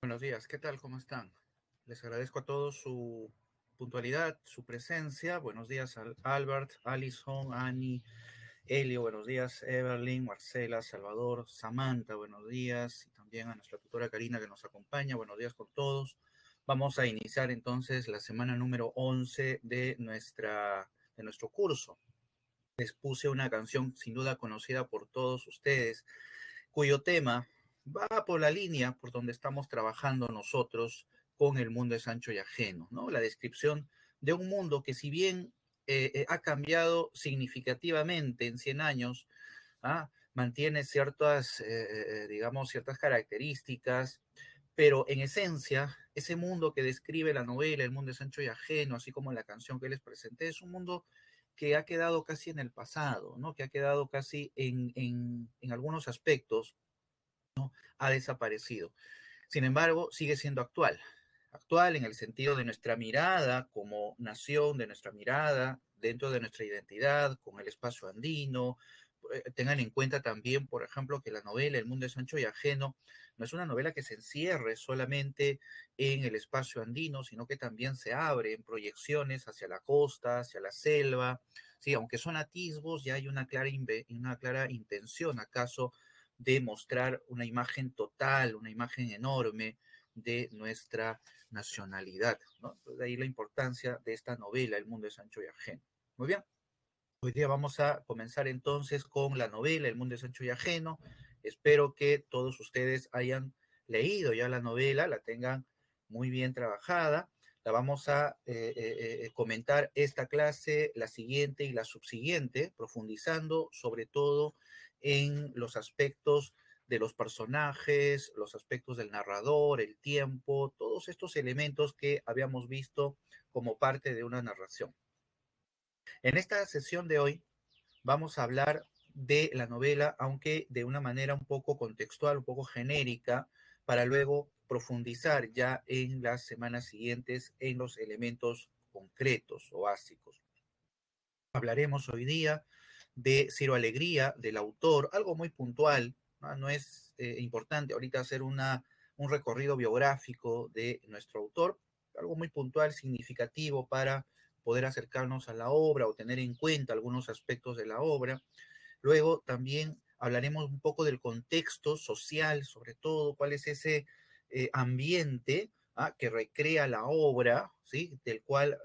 Buenos días, ¿qué tal? ¿Cómo están? Les agradezco a todos su puntualidad, su presencia. Buenos días a Albert, Alison, Annie, Elio, buenos días, Evelyn, Marcela, Salvador, Samantha, buenos días, y también a nuestra tutora Karina que nos acompaña. Buenos días con todos. Vamos a iniciar entonces la semana número 11 de nuestro curso. Les puse una canción sin duda conocida por todos ustedes, cuyo tema va por la línea por donde estamos trabajando nosotros con el mundo es ancho y ajeno, ¿no? La descripción de un mundo que si bien ha cambiado significativamente en 100 años, mantiene ciertas, digamos, ciertas características, pero en esencia, ese mundo que describe la novela, el mundo es ancho y ajeno, así como la canción que les presenté, es un mundo que ha quedado casi en el pasado, ¿no? Que ha quedado casi en algunos aspectos ha desaparecido. Sin embargo, sigue siendo actual. Actual en el sentido de nuestra mirada como nación, de nuestra mirada dentro de nuestra identidad, con el espacio andino. Tengan en cuenta también, por ejemplo, que la novela El mundo es ancho y ajeno no es una novela que se encierre solamente en el espacio andino, sino que también se abre en proyecciones hacia la costa, hacia la selva. Sí, aunque son atisbos, ya hay una clara intención, acaso, de mostrar una imagen total, una imagen enorme de nuestra nacionalidad, ¿no? De ahí la importancia de esta novela, El mundo es ancho y ajeno. Muy bien, hoy día vamos a comenzar entonces con la novela El mundo es ancho y ajeno. Espero que todos ustedes hayan leído ya la novela, la tengan muy bien trabajada. La vamos a comentar esta clase, la siguiente y la subsiguiente, profundizando sobre todo en los aspectos de los personajes, los aspectos del narrador, el tiempo, todos estos elementos que habíamos visto como parte de una narración. En esta sesión de hoy vamos a hablar de la novela, aunque de una manera un poco contextual, un poco genérica, para luego profundizar ya en las semanas siguientes en los elementos concretos o básicos. Hablaremos hoy día de Ciro Alegría, del autor, algo muy puntual, no es importante ahorita hacer un recorrido biográfico de nuestro autor, algo muy puntual, significativo para poder acercarnos a la obra o tener en cuenta algunos aspectos de la obra. Luego también hablaremos un poco del contexto social, sobre todo, cuál es ese ambiente que recrea la obra, ¿sí? Del cual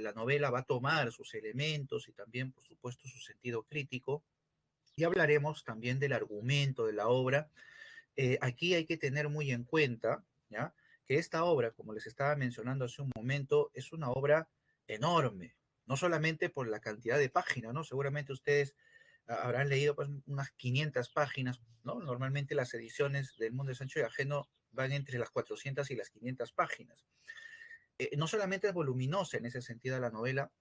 la novela va a tomar sus elementos y también, por supuesto, su sentido crítico. Y hablaremos también del argumento de la obra. Aquí hay que tener muy en cuenta, ¿ya? Que esta obra, como les estaba mencionando hace un momento, es una obra enorme, no solamente por la cantidad de páginas, ¿no? Seguramente ustedes habrán leído pues, unas 500 páginas, ¿no? Normalmente las ediciones del Mundo de Sancho y Ajeno van entre las 400 y las 500 páginas. No solamente es voluminosa en ese sentido la novela,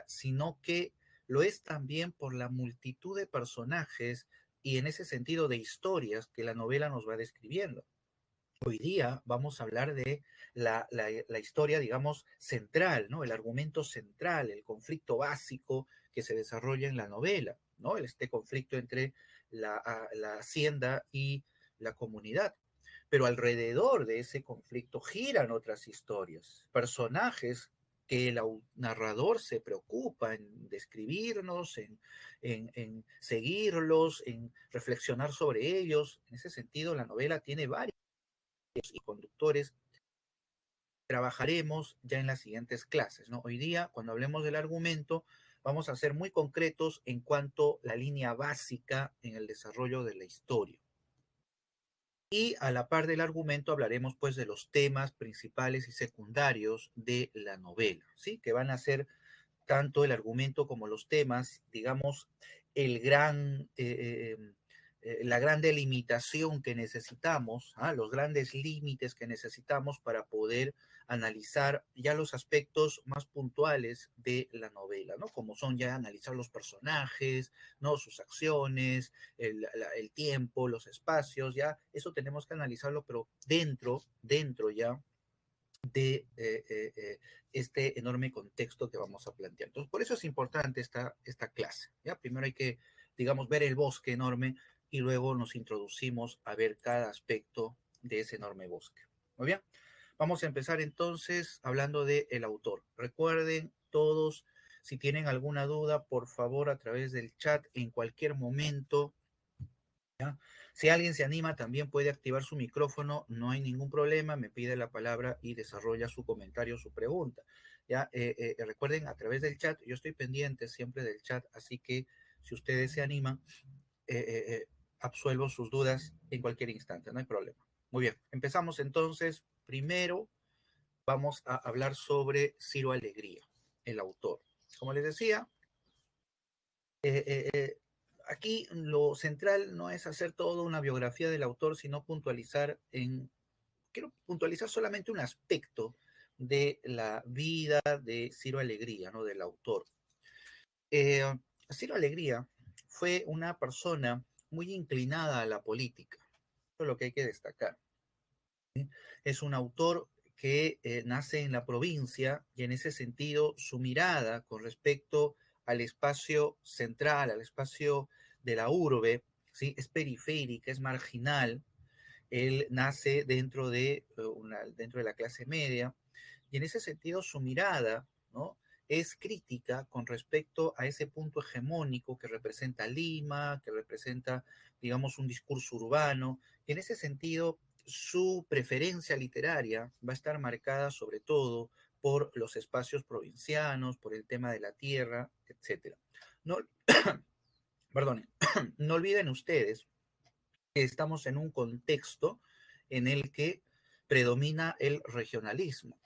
sino que lo es también por la multitud de personajes y en ese sentido de historias que la novela nos va describiendo. Hoy día vamos a hablar de la historia, digamos, central, ¿no? El argumento central, el conflicto básico que se desarrolla en la novela, ¿no? Este conflicto entre la hacienda y la comunidad. Pero alrededor de ese conflicto giran otras historias, personajes que el narrador se preocupa en describirnos, en seguirlos, en reflexionar sobre ellos. En ese sentido, la novela tiene varios y conductores. Trabajaremos ya en las siguientes clases, ¿no? Hoy día, cuando hablemos del argumento, vamos a ser muy concretos en cuanto a la línea básica en el desarrollo de la historia. Y a la par del argumento hablaremos pues de los temas principales y secundarios de la novela, ¿sí? Que van a ser tanto el argumento como los temas, digamos, el gran, la gran delimitación que necesitamos, los grandes límites que necesitamos para poder analizar ya los aspectos más puntuales de la novela, ¿no? Como son ya analizar los personajes, ¿no? Sus acciones, el tiempo, los espacios, ya eso tenemos que analizarlo, pero dentro ya de este enorme contexto que vamos a plantear. Entonces, por eso es importante esta clase. ¿Ya? Primero hay que, digamos, ver el bosque enorme y luego nos introducimos a ver cada aspecto de ese enorme bosque. Muy bien, vamos a empezar entonces hablando del autor. Recuerden todos, si tienen alguna duda, por favor, a través del chat en cualquier momento. ¿Ya? Si alguien se anima, también puede activar su micrófono, no hay ningún problema, me pide la palabra y desarrolla su comentario, su pregunta. ¿Ya? Recuerden, a través del chat, yo estoy pendiente siempre del chat, así que si ustedes se animan, eh, eh, eh, absuelvo sus dudas en cualquier instante, no hay problema. Muy bien, empezamos entonces. Primero vamos a hablar sobre Ciro Alegría, el autor. Como les decía, eh, eh, eh, aquí lo central no es hacer toda una biografía del autor, sino quiero puntualizar solamente un aspecto de la vida de Ciro Alegría, ¿no? Del autor. Eh, Ciro Alegría fue una persona muy inclinada a la política, eso es lo que hay que destacar. ¿Sí? Es un autor que nace en la provincia y en ese sentido su mirada con respecto al espacio central, al espacio de la urbe, ¿sí? Es periférica, es marginal. Él nace dentro de la clase media y en ese sentido su mirada, ¿no? Es crítica con respecto a ese punto hegemónico que representa Lima, que representa, digamos, un discurso urbano. Y en ese sentido, su preferencia literaria va a estar marcada sobre todo por los espacios provincianos, por el tema de la tierra, etcétera. No, perdón, no olviden ustedes que estamos en un contexto en el que predomina el regionalismo,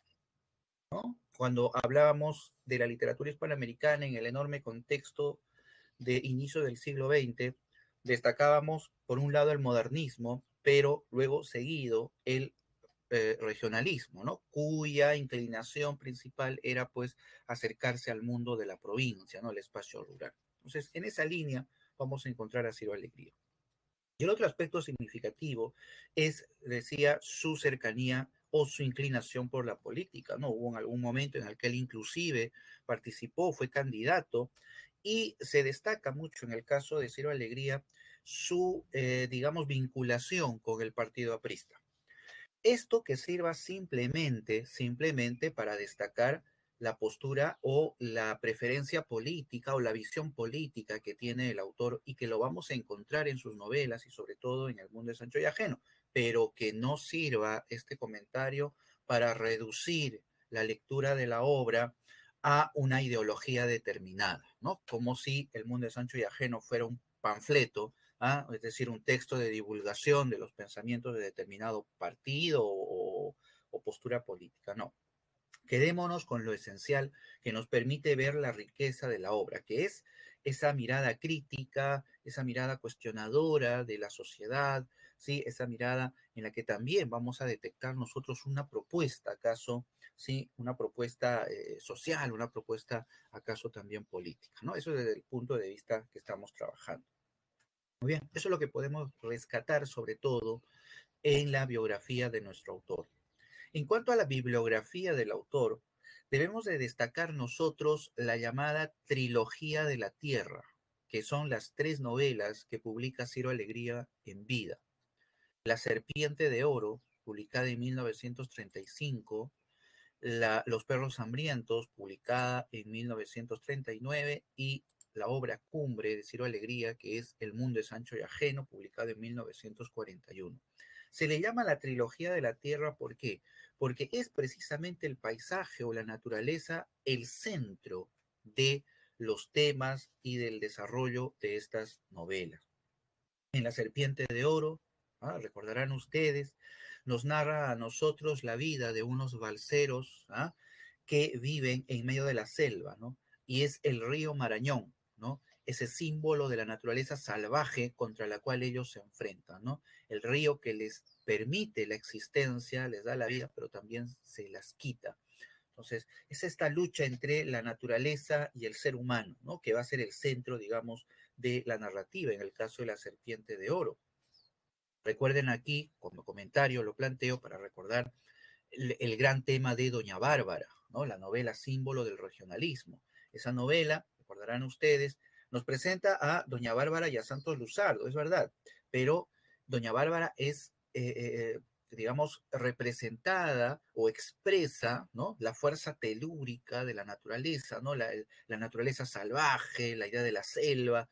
¿no? Cuando hablábamos de la literatura hispanoamericana en el enorme contexto de inicio del siglo XX, destacábamos por un lado el modernismo, pero luego seguido el regionalismo, ¿no? Cuya inclinación principal era pues acercarse al mundo de la provincia, ¿no? El espacio rural. Entonces, en esa línea vamos a encontrar a Ciro Alegría. Y el otro aspecto significativo es, decía, su cercanía o su inclinación por la política, ¿no? Hubo en algún momento en el que él inclusive participó, fue candidato, y se destaca mucho en el caso de Ciro Alegría su, digamos, vinculación con el partido aprista. Esto que sirva simplemente para destacar la postura o la preferencia política o la visión política que tiene el autor y que lo vamos a encontrar en sus novelas y sobre todo en El mundo de Sancho y Ajeno, pero que no sirva este comentario para reducir la lectura de la obra a una ideología determinada, ¿no? Como si El mundo de Sancho y Ajeno fuera un panfleto, es decir, un texto de divulgación de los pensamientos de determinado partido o postura política. No, quedémonos con lo esencial que nos permite ver la riqueza de la obra, que es esa mirada crítica, esa mirada cuestionadora de la sociedad, ¿sí? Esa mirada en la que también vamos a detectar nosotros una propuesta, acaso, ¿sí? Una propuesta social, una propuesta, acaso también política, ¿no? Eso desde el punto de vista que estamos trabajando. Muy bien, eso es lo que podemos rescatar sobre todo en la biografía de nuestro autor. En cuanto a la bibliografía del autor, debemos de destacar nosotros la llamada Trilogía de la Tierra, que son las tres novelas que publica Ciro Alegría en vida. La Serpiente de Oro, publicada en 1935, Los Perros Hambrientos, publicada en 1939, y la obra cumbre de Ciro Alegría, que es El mundo de Sancho y Ajeno, publicado en 1941. Se le llama la trilogía de la Tierra, ¿por qué? Porque es precisamente el paisaje o la naturaleza el centro de los temas y del desarrollo de estas novelas. En La Serpiente de Oro, recordarán ustedes, nos narra a nosotros la vida de unos balseros que viven en medio de la selva, ¿no? Y es el río Marañón, ¿no? Ese símbolo de la naturaleza salvaje contra la cual ellos se enfrentan, ¿no? El río que les permite la existencia, les da la vida, pero también se las quita. Entonces, es esta lucha entre la naturaleza y el ser humano, ¿no? Que va a ser el centro, digamos, de la narrativa, en el caso de La Serpiente de Oro. Recuerden aquí, como comentario, lo planteo para recordar el gran tema de Doña Bárbara, ¿no? La novela símbolo del regionalismo. Esa novela, recordarán ustedes, nos presenta a Doña Bárbara y a Santos Luzardo, es verdad, pero Doña Bárbara es digamos, representada o expresa, ¿no? La fuerza telúrica de la naturaleza, ¿no? La naturaleza salvaje, la idea de la selva.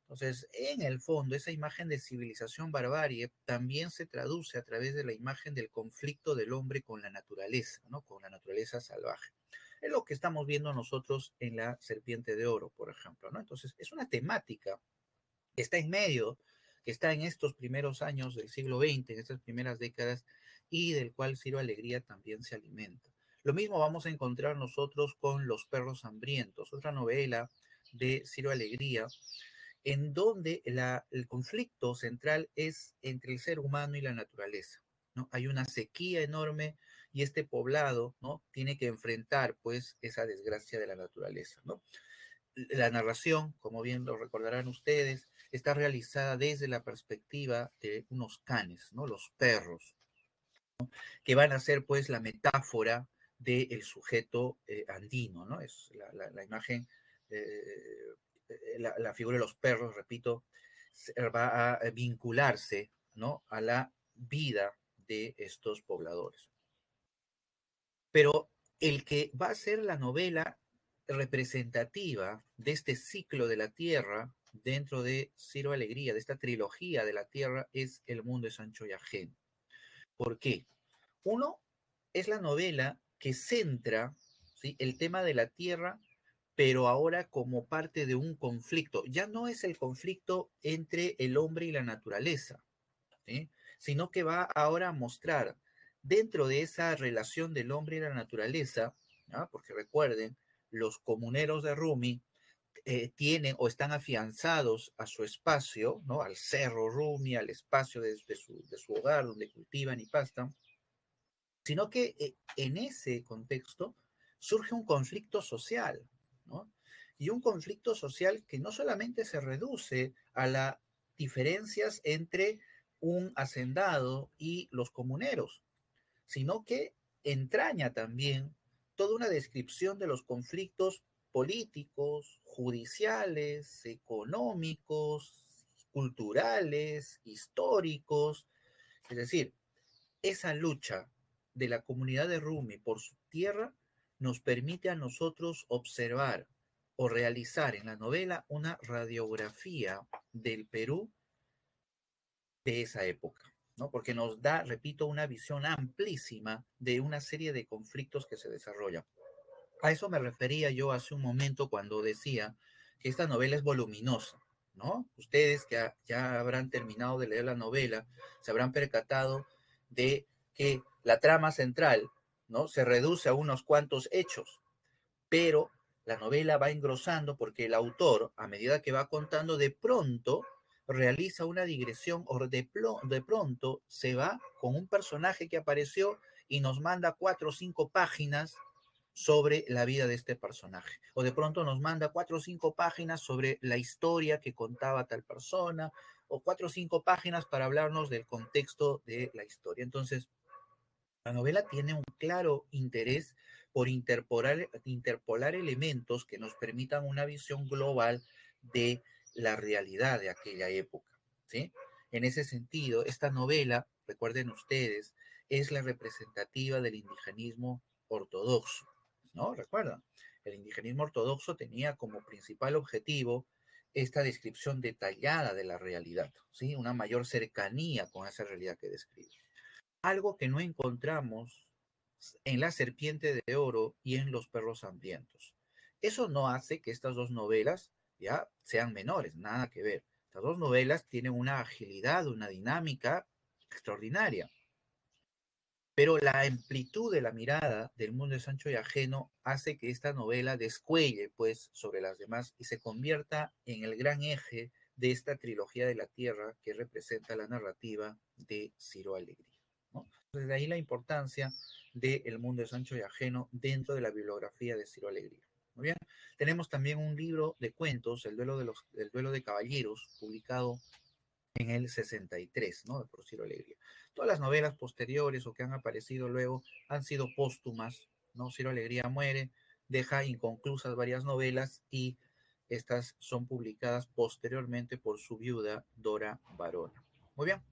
Entonces, en el fondo, esa imagen de civilización barbarie también se traduce a través de la imagen del conflicto del hombre con la naturaleza, ¿no? Con la naturaleza salvaje. Es lo que estamos viendo nosotros en la Serpiente de Oro, por ejemplo, ¿no? Entonces, es una temática que está en medio, que está en estos primeros años del siglo XX, en estas primeras décadas, y del cual Ciro Alegría también se alimenta. Lo mismo vamos a encontrar nosotros con Los perros hambrientos, otra novela de Ciro Alegría, en donde el conflicto central es entre el ser humano y la naturaleza, ¿no? Hay una sequía enorme y este poblado, ¿no? Tiene que enfrentar, pues, esa desgracia de la naturaleza, ¿no? La narración, como bien lo recordarán ustedes, está realizada desde la perspectiva de unos canes, ¿no? Los perros, que van a ser, pues, la metáfora del sujeto andino, ¿no? Es la imagen, eh, la figura de los perros, repito, va a vincularse, ¿no? A la vida de estos pobladores. Pero el que va a ser la novela representativa de este ciclo de la Tierra dentro de Ciro Alegría, de esta trilogía de la Tierra, es El mundo es ancho y ajeno. ¿Por qué? Uno, es la novela que centra, ¿sí?, el tema de la Tierra, pero ahora como parte de un conflicto. Ya no es el conflicto entre el hombre y la naturaleza, ¿sí?, sino que va ahora a mostrar dentro de esa relación del hombre y la naturaleza, ¿no? Porque recuerden, los comuneros de Rumi tienen o están afianzados a su espacio, ¿no? Al cerro Rumi, al espacio de su hogar donde cultivan y pastan, sino que en ese contexto surge un conflicto social, ¿no? Y un conflicto social que no solamente se reduce a las diferencias entre un hacendado y los comuneros, sino que entraña también toda una descripción de los conflictos políticos, judiciales, económicos, culturales, históricos, es decir, esa lucha de la comunidad de Rumi por su tierra nos permite a nosotros observar o realizar en la novela una radiografía del Perú de esa época, ¿no? Porque nos da, repito, una visión amplísima de una serie de conflictos que se desarrollan. A eso me refería yo hace un momento cuando decía que esta novela es voluminosa, ¿no? Ustedes que ya habrán terminado de leer la novela, se habrán percatado de que la trama central, ¿no?, se reduce a unos cuantos hechos, pero la novela va engrosando porque el autor, a medida que va contando, de pronto realiza una digresión o de pronto se va con un personaje que apareció y nos manda 4 o 5 páginas sobre la vida de este personaje. O de pronto nos manda 4 o 5 páginas sobre la historia que contaba tal persona, o 4 o 5 páginas para hablarnos del contexto de la historia. Entonces, la novela tiene un claro interés por interpolar elementos que nos permitan una visión global de la realidad de aquella época, ¿sí? En ese sentido, esta novela, recuerden ustedes, es la representativa del indigenismo ortodoxo, ¿no? Recuerdan, el indigenismo ortodoxo tenía como principal objetivo esta descripción detallada de la realidad, ¿sí? Una mayor cercanía con esa realidad que describe. Algo que no encontramos en La Serpiente de Oro y en Los perros hambrientos. Eso no hace que estas dos novelas ya sean menores, nada que ver. Estas dos novelas tienen una agilidad, una dinámica extraordinaria. Pero la amplitud de la mirada del mundo de Sancho y ajeno hace que esta novela descuelle, pues, sobre las demás y se convierta en el gran eje de esta trilogía de la Tierra que representa la narrativa de Ciro Alegría, ¿no? Entonces, de ahí la importancia del mundo de Sancho y ajeno dentro de la bibliografía de Ciro Alegría. Muy bien. Tenemos también un libro de cuentos, el duelo de caballeros, publicado en el 63, ¿no? Por Ciro Alegría. Todas las novelas posteriores o que han aparecido luego han sido póstumas, ¿no? Ciro Alegría muere, deja inconclusas varias novelas y estas son publicadas posteriormente por su viuda Dora Barona. Muy bien.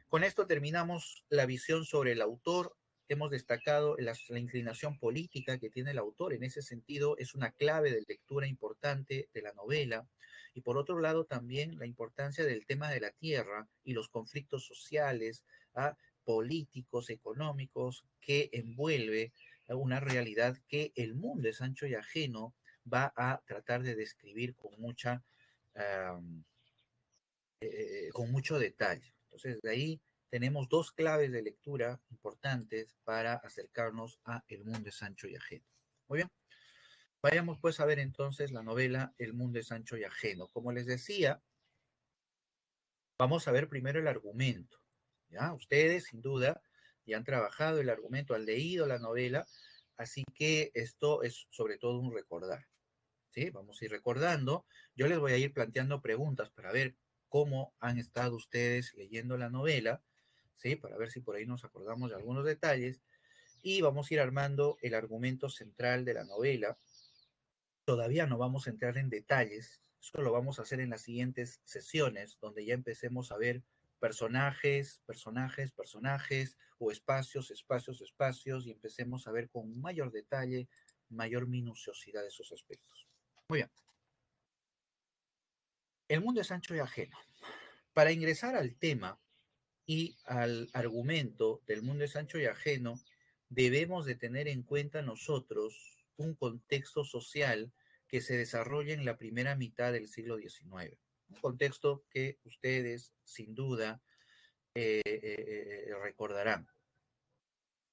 Con esto terminamos la visión sobre el autor. Hemos destacado la inclinación política que tiene el autor. En ese sentido, es una clave de lectura importante de la novela. Y por otro lado, también la importancia del tema de la tierra y los conflictos sociales, ¿ah? Políticos, económicos, que envuelve una realidad que el mundo es ancho y ajeno va a tratar de describir um, con mucho detalle. Entonces, de ahí tenemos dos claves de lectura importantes para acercarnos a El mundo es ancho y ajeno. Muy bien, vayamos pues a ver entonces la novela El mundo es ancho y ajeno. Como les decía, vamos a ver primero el argumento. ¿Ya? Ustedes, sin duda, ya han trabajado el argumento, han leído la novela, así que esto es sobre todo un recordar. ¿Sí? Vamos a ir recordando. Yo les voy a ir planteando preguntas para ver cómo han estado ustedes leyendo la novela, ¿sí? Para ver si por ahí nos acordamos de algunos detalles. Y vamos a ir armando el argumento central de la novela. Todavía no vamos a entrar en detalles, eso lo vamos a hacer en las siguientes sesiones, donde ya empecemos a ver personajes, o espacios, espacios, y empecemos a ver con mayor detalle, mayor minuciosidad esos aspectos. Muy bien. El mundo es ancho y ajeno. Para ingresar al tema y al argumento del mundo es ancho y ajeno, debemos de tener en cuenta nosotros un contexto social que se desarrolla en la primera mitad del siglo XIX. Un contexto que ustedes, sin duda, recordarán.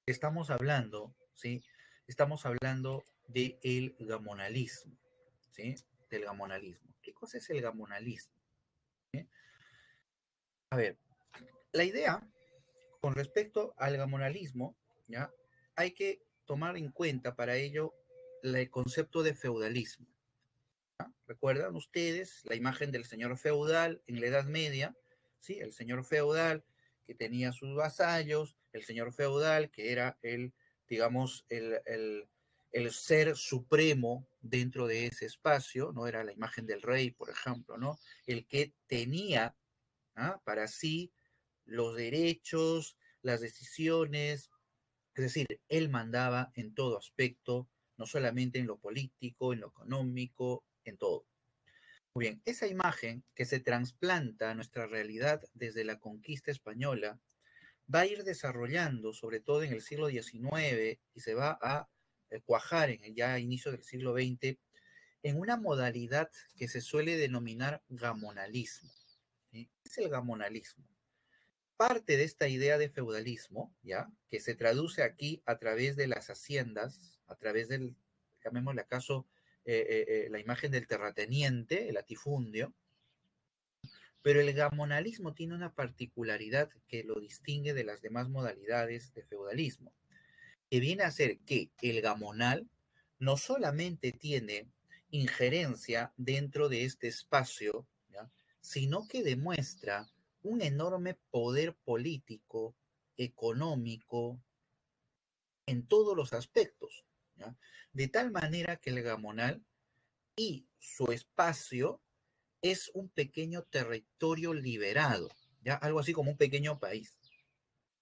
Estamos hablando, ¿sí? Estamos hablando del gamonalismo, ¿sí? Del gamonalismo. ¿Qué cosa es el gamonalismo? ¿Sí? A ver, la idea con respecto al gamonalismo, ¿ya? Hay que tomar en cuenta para ello el concepto de feudalismo. ¿Ya? ¿Recuerdan ustedes la imagen del señor feudal en la Edad Media? ¿Sí? El señor feudal que tenía sus vasallos, el señor feudal que era digamos, el ser supremo dentro de ese espacio, ¿no? Era la imagen del rey, por ejemplo, ¿no? El que tenía, ¿ah? Para sí los derechos, las decisiones, es decir, él mandaba en todo aspecto, no solamente en lo político, en lo económico, en todo. Muy bien, esa imagen que se trasplanta a nuestra realidad desde la conquista española va a ir desarrollando, sobre todo en el siglo XIX, y se va a cuajar en el ya inicio del siglo XX, en una modalidad que se suele denominar gamonalismo. ¿Sí? ¿Qué es el gamonalismo? Parte de esta idea de feudalismo, ¿ya? Que se traduce aquí a través de las haciendas, a través del, llamémosle acaso, la imagen del terrateniente, el latifundio, pero el gamonalismo tiene una particularidad que lo distingue de las demás modalidades de feudalismo, que viene a ser que el gamonal no solamente tiene injerencia dentro de este espacio, ¿ya? Sino que demuestra un enorme poder político, económico, en todos los aspectos, ¿ya? De tal manera que el gamonal y su espacio es un pequeño territorio liberado, ¿ya? Algo así como un pequeño país.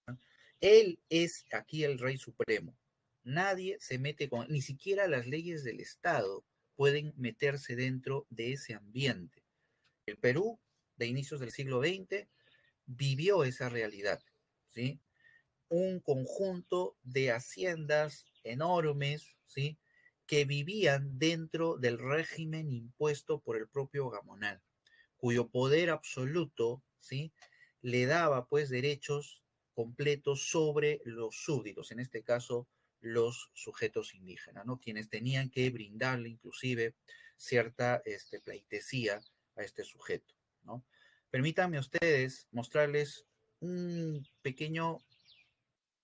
¿Ya? Él es aquí el rey supremo. Nadie se mete con, ni siquiera las leyes del Estado pueden meterse dentro de ese ambiente. El Perú, de inicios del siglo XX, vivió esa realidad, ¿sí? Un conjunto de haciendas enormes, ¿sí? Que vivían dentro del régimen impuesto por el propio Gamonal, cuyo poder absoluto, ¿sí? Le daba pues derechos completos sobre los súbditos, en este caso los sujetos indígenas, ¿no? Quienes tenían que brindarle inclusive cierta pleitesía a este sujeto, ¿no? Permítanme ustedes mostrarles un pequeño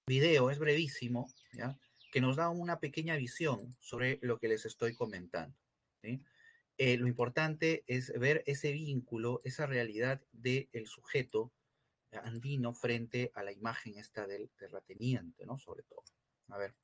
video, es brevísimo, ¿ya? Que nos da una pequeña visión sobre lo que les estoy comentando, ¿sí? Lo importante es ver ese vínculo, esa realidad del sujeto andino frente a la imagen esta del terrateniente, ¿no? Sobre todo. A ver.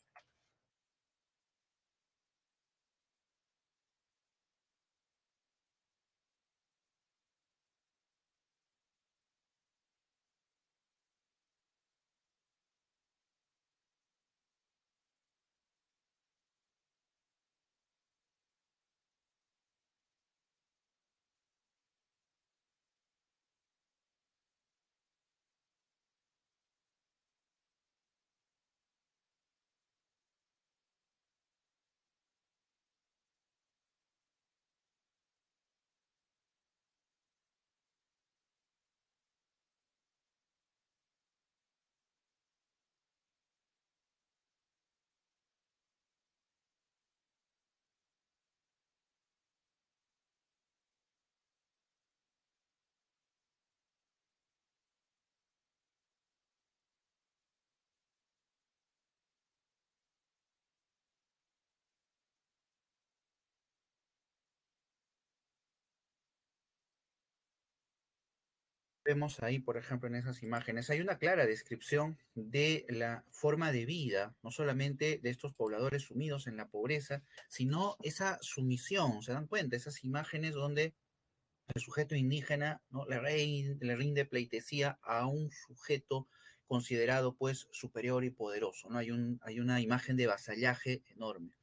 Vemos ahí, por ejemplo, en esas imágenes, hay una clara descripción de la forma de vida, no solamente de estos pobladores sumidos en la pobreza, sino esa sumisión, ¿se dan cuenta? Esas imágenes donde el sujeto indígena, ¿no? Le rinde pleitesía a un sujeto considerado pues superior y poderoso, ¿no? Hay una imagen de vasallaje enorme.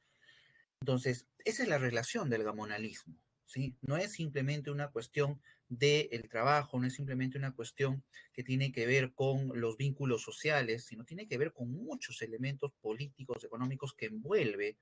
Entonces, esa es la relación del gamonalismo, ¿sí? No es simplemente una cuestión del trabajo, no es simplemente una cuestión que tiene que ver con los vínculos sociales, sino tiene que ver con muchos elementos políticos, económicos que envuelve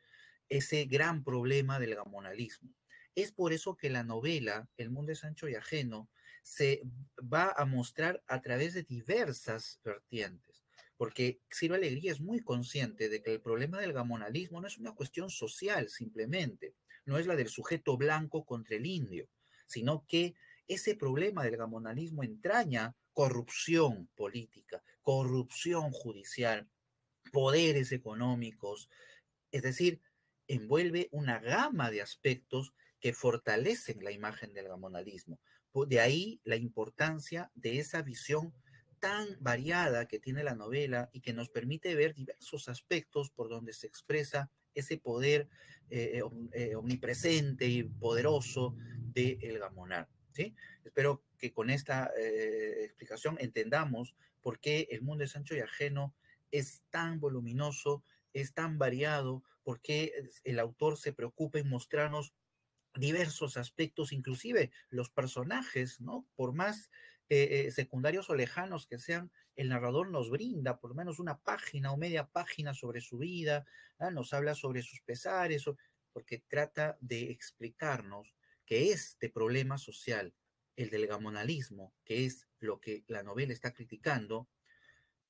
ese gran problema del gamonalismo. Es por eso que la novela El mundo es ancho y ajeno se va a mostrar a través de diversas vertientes, porque Ciro Alegría es muy consciente de que el problema del gamonalismo no es una cuestión social simplemente, no es la del sujeto blanco contra el indio, sino que ese problema del gamonalismo entraña corrupción política, corrupción judicial, poderes económicos, es decir, envuelve una gama de aspectos que fortalecen la imagen del gamonalismo. De ahí la importancia de esa visión tan variada que tiene la novela y que nos permite ver diversos aspectos por donde se expresa ese poder omnipresente y poderoso del gamonar. ¿Sí? Espero que con esta explicación entendamos por qué el mundo de Sancho y Ajeno es tan voluminoso, es tan variado, porque el autor se preocupa en mostrarnos diversos aspectos, inclusive los personajes, ¿no? Por más secundarios o lejanos que sean, el narrador nos brinda por lo menos una página o media página sobre su vida, ¿ah? Nos habla sobre sus pesares, porque trata de explicarnos que este problema social, el del gamonalismo, que es lo que la novela está criticando,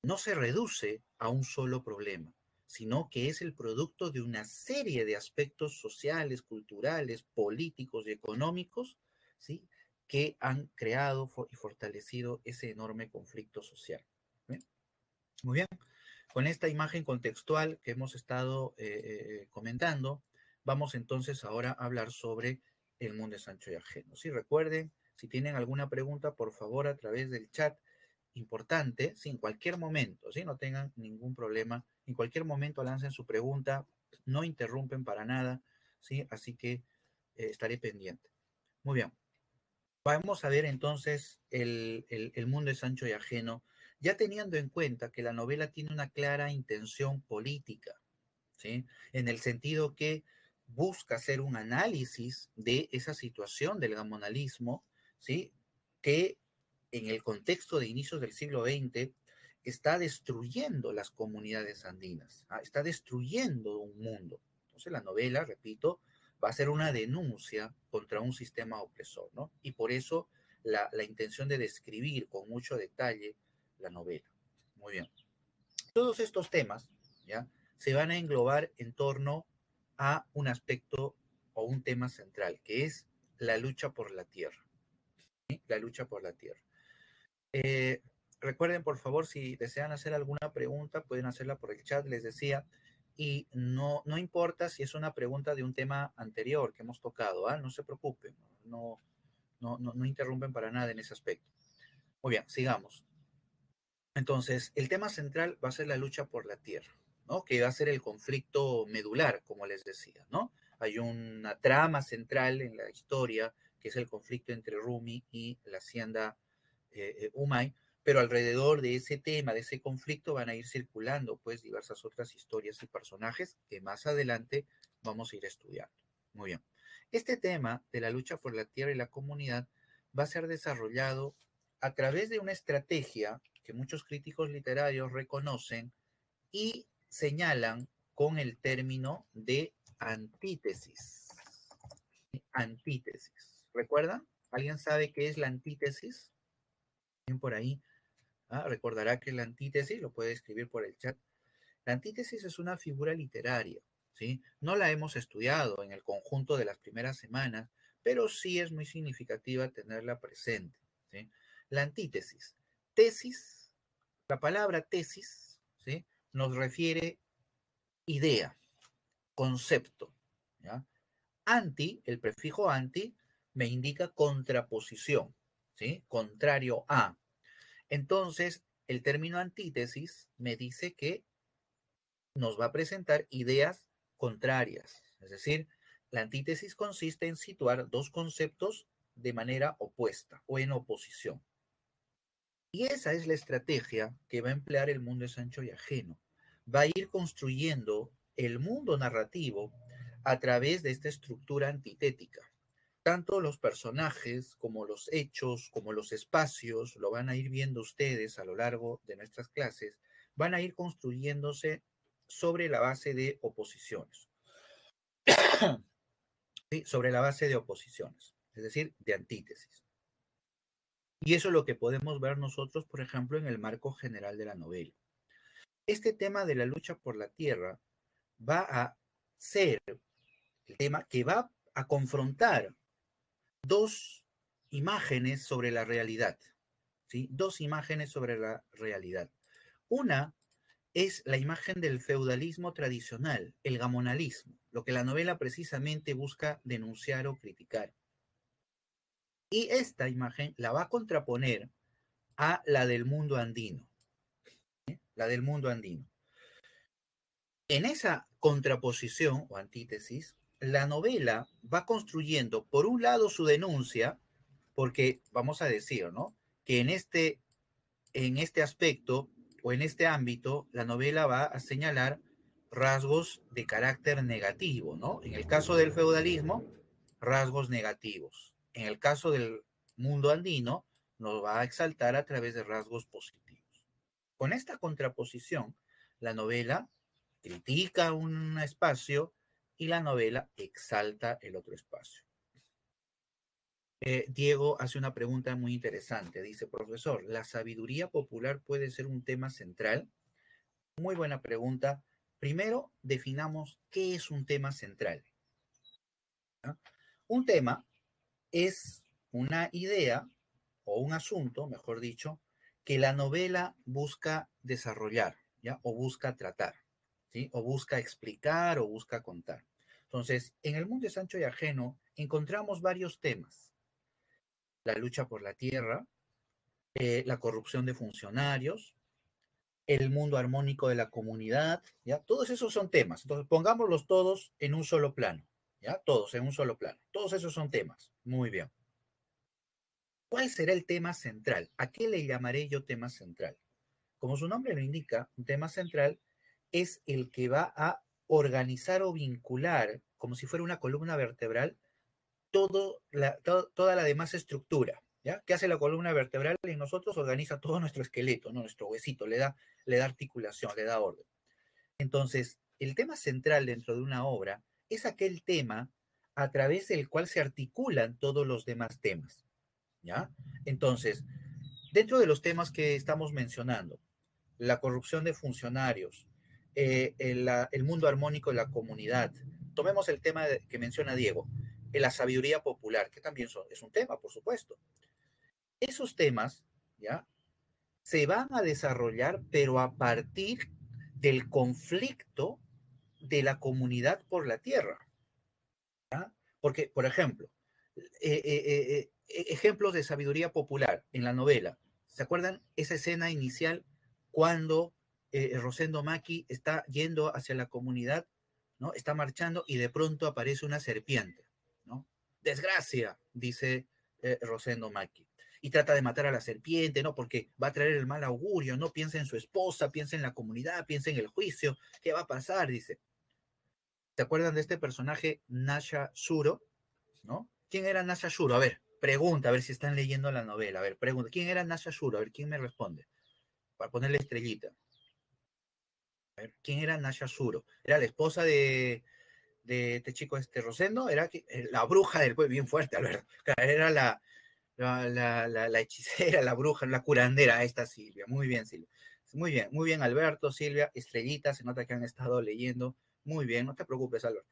no se reduce a un solo problema, sino que es el producto de una serie de aspectos sociales, culturales, políticos y económicos, ¿sí? Que han creado y fortalecido ese enorme conflicto social. ¿Bien? Muy bien. Con esta imagen contextual que hemos estado comentando, vamos entonces ahora a hablar sobre el mundo de Sancho y Ajeno. Sí, recuerden, si tienen alguna pregunta, por favor, a través del chat importante, sí, en cualquier momento, ¿sí? No tengan ningún problema. En cualquier momento lancen su pregunta, no interrumpen para nada, ¿sí? Así que estaré pendiente. Muy bien. Vamos a ver entonces el mundo de Sancho y Ajeno, ya teniendo en cuenta que la novela tiene una clara intención política, ¿sí? En el sentido que busca hacer un análisis de esa situación del gamonalismo, ¿sí? Que en el contexto de inicios del siglo XX está destruyendo las comunidades andinas, ¿ah? Está destruyendo un mundo. Entonces la novela, repito, va a ser una denuncia contra un sistema opresor, ¿no? Y por eso la intención de describir con mucho detalle la novela. Muy bien. Todos estos temas, ¿ya? Se van a englobar en torno a un aspecto o un tema central, que es la lucha por la tierra, ¿sí? La lucha por la tierra. Eh, Recuerden, por favor, si desean hacer alguna pregunta, pueden hacerla por el chat, les decía, y no importa si es una pregunta de un tema anterior que hemos tocado, ¿ah? No se preocupen, no interrumpen para nada en ese aspecto. Muy bien, sigamos. Entonces, el tema central va a ser la lucha por la tierra, ¿no? Que va a ser el conflicto medular, como les decía, ¿no? Hay una trama central en la historia, que es el conflicto entre Rumi y la hacienda Umay, pero alrededor de ese tema, de ese conflicto, van a ir circulando, pues, diversas otras historias y personajes que más adelante vamos a ir estudiando. Muy bien. Este tema de la lucha por la tierra y la comunidad va a ser desarrollado a través de una estrategia que muchos críticos literarios reconocen y señalan con el término de antítesis. Antítesis. ¿Recuerdan? ¿Alguien sabe qué es la antítesis? Bien por ahí. Recordará que la antítesis, lo puede escribir por el chat, la antítesis es una figura literaria, ¿sí? No la hemos estudiado en el conjunto de las primeras semanas, pero sí es muy significativa tenerla presente, ¿sí? La antítesis. Tesis, la palabra tesis, ¿sí? Nos refiere idea, concepto, ¿ya? Anti, el prefijo anti, me indica contraposición, ¿sí? Contrario a. Entonces, el término antítesis me dice que nos va a presentar ideas contrarias. Es decir, la antítesis consiste en situar dos conceptos de manera opuesta o en oposición. Y esa es la estrategia que va a emplear el mundo de Sancho y Ajeno. Va a ir construyendo el mundo narrativo a través de esta estructura antitética. Tanto los personajes como los hechos, como los espacios, lo van a ir viendo ustedes a lo largo de nuestras clases, van a ir construyéndose sobre la base de oposiciones. ¿Sí? Sobre la base de oposiciones, es decir, de antítesis. Y eso es lo que podemos ver nosotros, por ejemplo, en el marco general de la novela. Este tema de la lucha por la tierra va a ser el tema que va a confrontar dos imágenes sobre la realidad, ¿sí? Dos imágenes sobre la realidad. Una es la imagen del feudalismo tradicional, el gamonalismo, lo que la novela precisamente busca denunciar o criticar. Y esta imagen la va a contraponer a la del mundo andino, ¿sí? La del mundo andino. En esa contraposición o antítesis, la novela va construyendo, por un lado, su denuncia, porque vamos a decir, ¿no? Que en este aspecto o en este ámbito, la novela va a señalar rasgos de carácter negativo, ¿no? En el caso del feudalismo, rasgos negativos. En el caso del mundo andino, nos va a exaltar a través de rasgos positivos. Con esta contraposición, la novela critica un espacio y la novela exalta el otro espacio. Diego hace una pregunta muy interesante. Dice, profesor, ¿la sabiduría popular puede ser un tema central? Muy buena pregunta. Primero, definamos qué es un tema central, ¿no? Un tema es una idea o un asunto, mejor dicho, que la novela busca desarrollar, ¿ya? O busca tratar, ¿sí? O busca explicar o busca contar. Entonces, en el mundo de Sancho y Ajeno encontramos varios temas. La lucha por la tierra, la corrupción de funcionarios, el mundo armónico de la comunidad, ¿ya? Todos esos son temas. Entonces, pongámoslos todos en un solo plano, ¿ya? Todos en un solo plano. Todos esos son temas. Muy bien. ¿Cuál será el tema central? ¿A qué le llamaré yo tema central? Como su nombre lo indica, un tema central es el que va a organizar o vincular, como si fuera una columna vertebral, toda la demás estructura. ¿Ya? ¿Qué hace la columna vertebral? En nosotros organiza todo nuestro esqueleto, ¿no? Nuestro huesito, le da articulación, le da orden. Entonces, el tema central dentro de una obra es aquel tema a través del cual se articulan todos los demás temas. ¿Ya? Entonces, dentro de los temas que estamos mencionando, la corrupción de funcionarios, el mundo armónico de la comunidad, tomemos el tema que menciona Diego, la sabiduría popular, que también es un tema, por supuesto. Esos temas, ¿ya? Se van a desarrollar, pero a partir del conflicto de la comunidad por la tierra. ¿Ya? Porque, por ejemplo, ejemplos de sabiduría popular en la novela. ¿Se acuerdan esa escena inicial cuando Rosendo Maki está yendo hacia la comunidad, ¿no? Está marchando y de pronto aparece una serpiente, ¿no? Desgracia, dice Rosendo Maki. Y trata de matar a la serpiente, ¿no? Porque va a traer el mal augurio, ¿no? Piensa en su esposa, piensa en la comunidad, piensa en el juicio. ¿Qué va a pasar? Dice. ¿Se acuerdan de este personaje Nasha Shuro? ¿No? ¿Quién era Nasha Shuro? A ver, pregunta, a ver si están leyendo la novela. A ver, pregunta, ¿quién era Nasha Shuro? A ver, ¿quién me responde? Para ponerle estrellita. A ver, ¿quién era Nasha Shuro? ¿Era la esposa de este chico, este Rosendo? Era la bruja del pueblo, bien fuerte, Alberto. Era la hechicera, la bruja, la curandera, esta Silvia. Muy bien, Silvia. Muy bien, Alberto, Silvia, estrellita, se nota que han estado leyendo. Muy bien, no te preocupes, Alberto.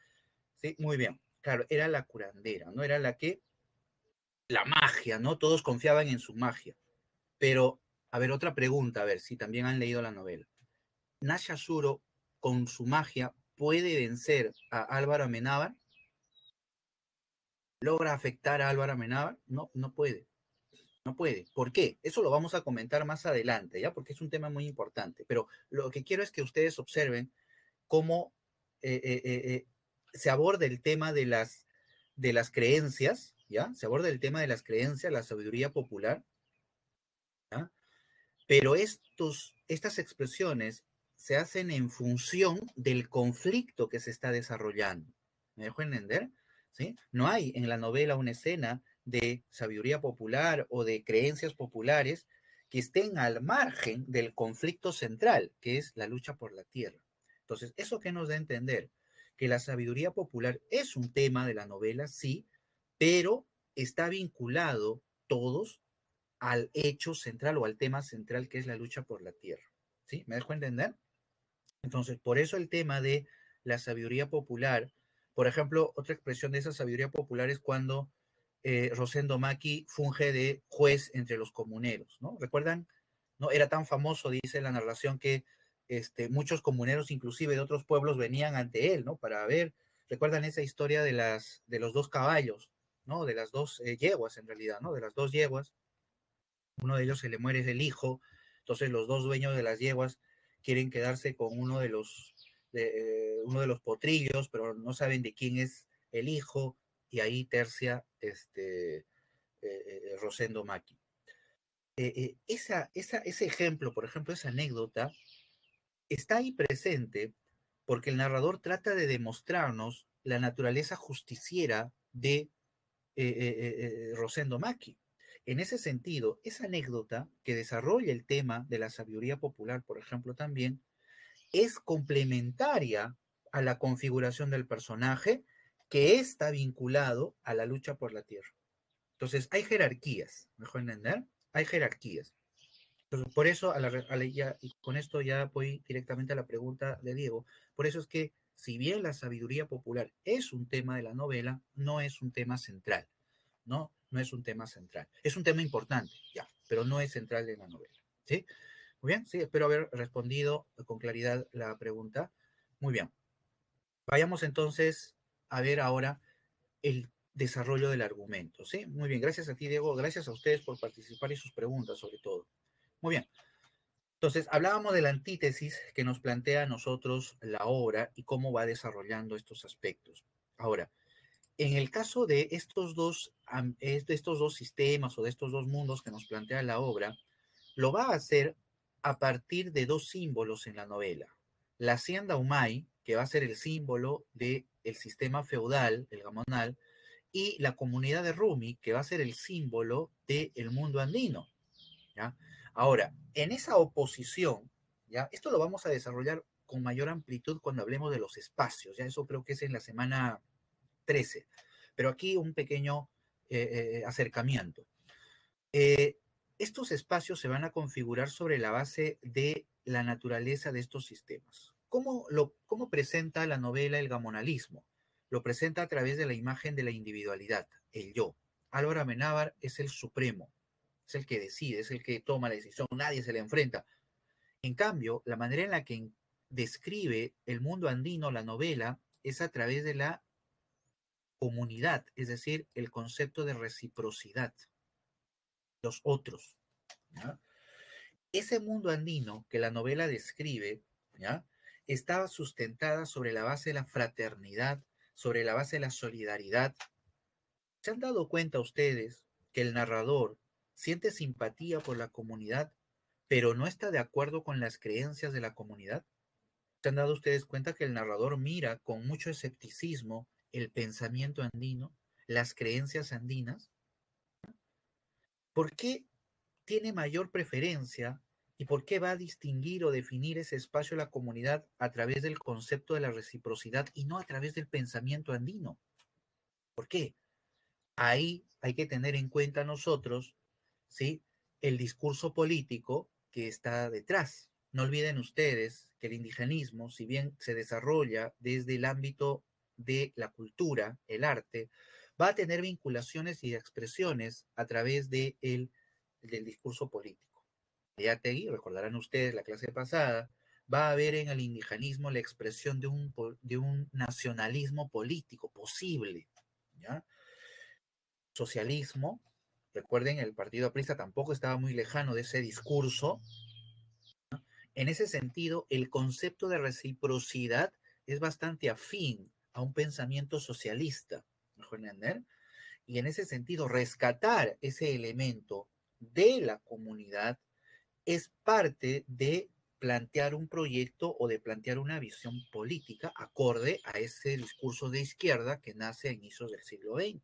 Sí, muy bien. Claro, era la curandera, ¿no? Era la magia, ¿no? Todos confiaban en su magia. Pero, a ver, otra pregunta, a ver si también han leído la novela. ¿Nasha Shuro, con su magia, puede vencer a Álvaro Amenábar? ¿Logra afectar a Álvaro Amenábar? No, no puede. No puede. ¿Por qué? Eso lo vamos a comentar más adelante, ¿ya? Porque es un tema muy importante. Pero lo que quiero es que ustedes observen cómo se aborda el tema de las creencias, ¿ya? Se aborda el tema de las creencias, la sabiduría popular, ¿ya? Pero estas expresiones se hacen en función del conflicto que se está desarrollando. ¿Me dejo entender? ¿Sí? No hay en la novela una escena de sabiduría popular o de creencias populares que estén al margen del conflicto central, que es la lucha por la tierra. Entonces, ¿eso qué nos da a entender? Que la sabiduría popular es un tema de la novela, sí, pero está vinculado todos al hecho central o al tema central que es la lucha por la tierra. ¿Sí? ¿Me dejo entender? Entonces, por eso el tema de la sabiduría popular, por ejemplo, otra expresión de esa sabiduría popular es cuando Rosendo Maki funge de juez entre los comuneros, ¿no? ¿Recuerdan? ¿No? Era tan famoso, dice la narración, que muchos comuneros, inclusive de otros pueblos, venían ante él, ¿no? Para ver, ¿recuerdan esa historia de los dos caballos, ¿no? De las dos yeguas, en realidad, ¿no? De las dos yeguas, uno de ellos se le muere es el hijo, entonces los dos dueños de las yeguas quieren quedarse con uno de los potrillos, pero no saben de quién es el hijo, y ahí tercia Rosendo Maki. Ese ejemplo, por ejemplo, esa anécdota, está ahí presente porque el narrador trata de demostrarnos la naturaleza justiciera de Rosendo Maki. En ese sentido, esa anécdota que desarrolla el tema de la sabiduría popular, por ejemplo, también es complementaria a la configuración del personaje que está vinculado a la lucha por la tierra. Entonces, hay jerarquías, mejor entender, hay jerarquías. Entonces, por eso, y con esto ya voy directamente a la pregunta de Diego, por eso es que si bien la sabiduría popular es un tema de la novela, no es un tema central. ¿No? No es un tema central. Es un tema importante, ya, pero no es central de la novela. ¿Sí? Muy bien, sí, espero haber respondido con claridad la pregunta. Muy bien. Vayamos entonces a ver ahora el desarrollo del argumento, ¿sí? Muy bien, gracias a ti, Diego, gracias a ustedes por participar y sus preguntas, sobre todo. Muy bien. Entonces, hablábamos de la antítesis que nos plantea a nosotros la obra y cómo va desarrollando estos aspectos. Ahora, en el caso de estos dos sistemas o de estos dos mundos que nos plantea la obra, lo va a hacer a partir de dos símbolos en la novela. La hacienda Humay, que va a ser el símbolo del sistema feudal, el gamonal, y la comunidad de Rumi, que va a ser el símbolo del mundo andino. ¿Ya? Ahora, en esa oposición, ¿ya? Esto lo vamos a desarrollar con mayor amplitud cuando hablemos de los espacios, ya eso creo que es en la semana 13. Pero aquí un pequeño acercamiento. Eh, Estos espacios se van a configurar sobre la base de la naturaleza de estos sistemas. ¿Cómo presenta la novela el gamonalismo? Lo presenta a través de la imagen de la individualidad, el yo. Álvaro Amenábar es el supremo, es el que decide, es el que toma la decisión, nadie se le enfrenta. En cambio, la manera en la que describe el mundo andino la novela es a través de la comunidad, es decir, el concepto de reciprocidad, los otros. ¿Ya? Ese mundo andino que la novela describe, ¿ya? Estaba sustentada sobre la base de la fraternidad, sobre la base de la solidaridad. ¿Se han dado cuenta ustedes que el narrador siente simpatía por la comunidad, pero no está de acuerdo con las creencias de la comunidad? ¿Se han dado ustedes cuenta que el narrador mira con mucho escepticismo el pensamiento andino, las creencias andinas? ¿Por qué tiene mayor preferencia y por qué va a distinguir o definir ese espacio de la comunidad a través del concepto de la reciprocidad y no a través del pensamiento andino? ¿Por qué? Ahí hay que tener en cuenta nosotros, ¿sí? El discurso político que está detrás. No olviden ustedes que el indigenismo, si bien se desarrolla desde el ámbito de la cultura, el arte, va a tener vinculaciones y expresiones a través del discurso político. Yategui, recordarán ustedes la clase pasada, va a haber en el indigenismo la expresión de un nacionalismo político posible, ¿ya? Socialismo, Recuerden, el partido aprista tampoco estaba muy lejano de ese discurso. En ese sentido, el concepto de reciprocidad es bastante afín a un pensamiento socialista, mejor entender, y en ese sentido, rescatar ese elemento de la comunidad es parte de plantear un proyecto o de plantear una visión política acorde a ese discurso de izquierda que nace a inicios del siglo XX.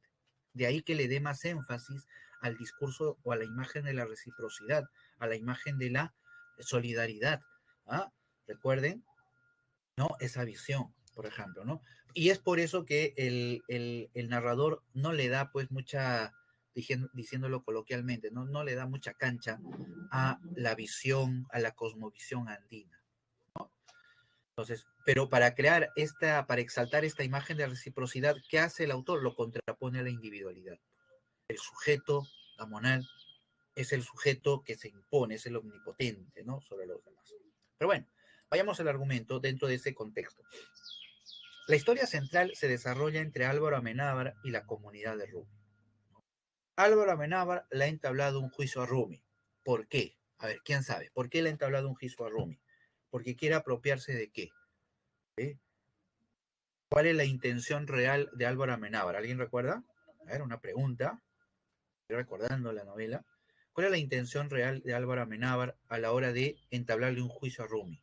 De ahí que le dé más énfasis al discurso o a la imagen de la reciprocidad, a la imagen de la solidaridad. ¿Ah? Recuerden, ¿no? Esa visión, por ejemplo, ¿no? Y es por eso que el narrador no le da pues mucha, diciéndolo coloquialmente, no le da mucha cancha a la visión, a la cosmovisión andina. Entonces, pero para crear para exaltar esta imagen de reciprocidad, ¿qué hace el autor? Lo contrapone a la individualidad. El sujeto amonal es el sujeto que se impone, es el omnipotente, ¿no? Sobre los demás. Pero bueno, vayamos al argumento dentro de ese contexto. La historia central se desarrolla entre Álvaro Amenábar y la comunidad de Rumi. Álvaro Amenábar le ha entablado un juicio a Rumi. ¿Por qué? A ver, ¿quién sabe? ¿Por qué le ha entablado un juicio a Rumi? Porque quiere apropiarse de qué. ¿Eh? ¿Cuál es la intención real de Álvaro Amenábar? ¿Alguien recuerda? A ver, una pregunta. Estoy recordando la novela. ¿Cuál es la intención real de Álvaro Amenábar a la hora de entablarle un juicio a Rumi?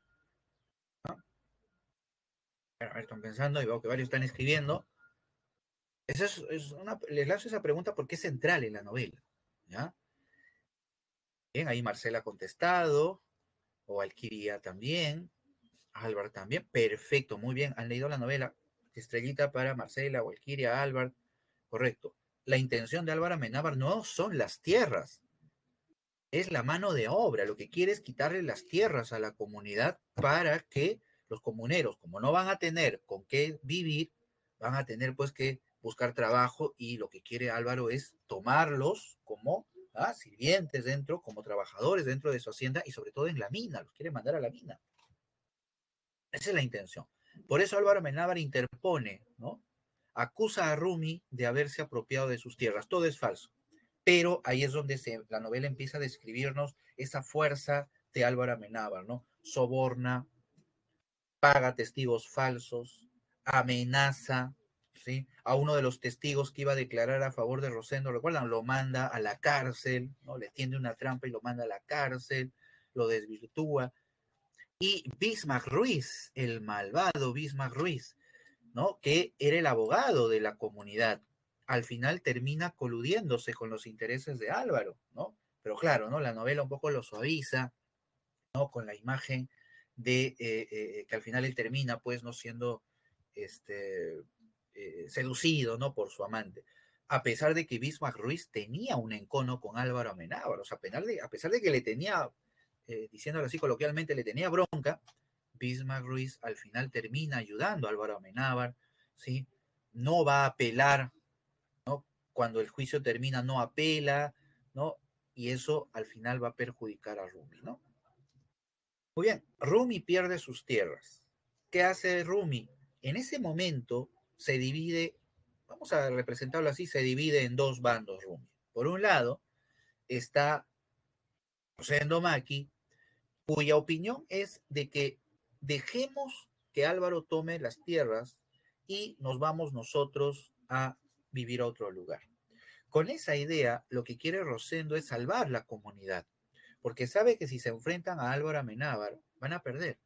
¿Ah? A ver, están pensando y veo que varios están escribiendo. Les lanzo esa pregunta porque es central en la novela. ¿Ya? Bien, ahí Marcela ha contestado, o Alquiria también, Álvaro también. Perfecto, muy bien. Han leído la novela. Estrellita para Marcela, o Alquiria, Álvaro. Correcto. La intención de Álvaro Amenábar no son las tierras, es la mano de obra. Lo que quiere es quitarle las tierras a la comunidad para que los comuneros, como no van a tener con qué vivir, van a tener pues que buscar trabajo y lo que quiere Álvaro es tomarlos como sirvientes dentro, como trabajadores dentro de su hacienda y sobre todo en la mina, los quiere mandar a la mina. Esa es la intención. Por eso Álvaro Amenábar interpone, ¿no? Acusa a Rumi de haberse apropiado de sus tierras. Todo es falso. Pero ahí es donde la novela empieza a describirnos esa fuerza de Álvaro Amenábar, ¿no? Soborna, paga testigos falsos, amenaza, ¿sí? A uno de los testigos que iba a declarar a favor de Rosendo, ¿recuerdan? Lo manda a la cárcel, ¿no? Le tiende una trampa y lo manda a la cárcel, lo desvirtúa. Y Bismarck Ruiz, el malvado Bismarck Ruiz, ¿no? Que era el abogado de la comunidad, al final termina coludiéndose con los intereses de Álvaro, ¿no? Pero claro, ¿no? La novela un poco lo suaviza, ¿no? Con la imagen de que al final él termina, pues, no siendo seducido, ¿no? Por su amante. A pesar de que Bismarck Ruiz tenía un encono con Álvaro Amenábar, o sea, a pesar de que le tenía, diciéndolo así coloquialmente, le tenía bronca, Bismarck Ruiz al final termina ayudando a Álvaro Amenábar, ¿sí? No va a apelar, ¿no? Cuando el juicio termina, no apela, ¿no? Y eso al final va a perjudicar a Rumi, ¿no? Muy bien, Rumi pierde sus tierras. ¿Qué hace Rumi? En ese momento se divide, vamos a representarlo así, se divide en dos bandos Rumi. Por un lado está José Endomaki, cuya opinión es de que dejemos que Álvaro tome las tierras y nos vamos nosotros a vivir a otro lugar. Con esa idea, lo que quiere Rosendo es salvar la comunidad, porque sabe que si se enfrentan a Álvaro Amenábar, van a perder.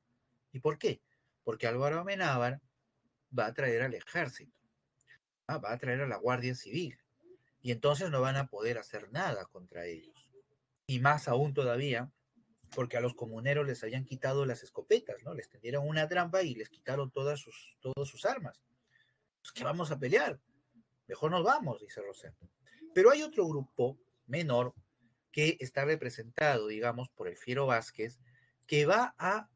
¿Y por qué? Porque Álvaro Amenábar va a traer al ejército, va a traer a la Guardia Civil, y entonces no van a poder hacer nada contra ellos. Y más aún todavía, porque a los comuneros les habían quitado las escopetas, ¿no? Les tendieron una trampa y les quitaron todas sus armas. Pues, ¿qué vamos a pelear? Mejor nos vamos, dice Rosendo. Pero hay otro grupo menor que está representado, digamos, por el Fiero Vázquez, que va a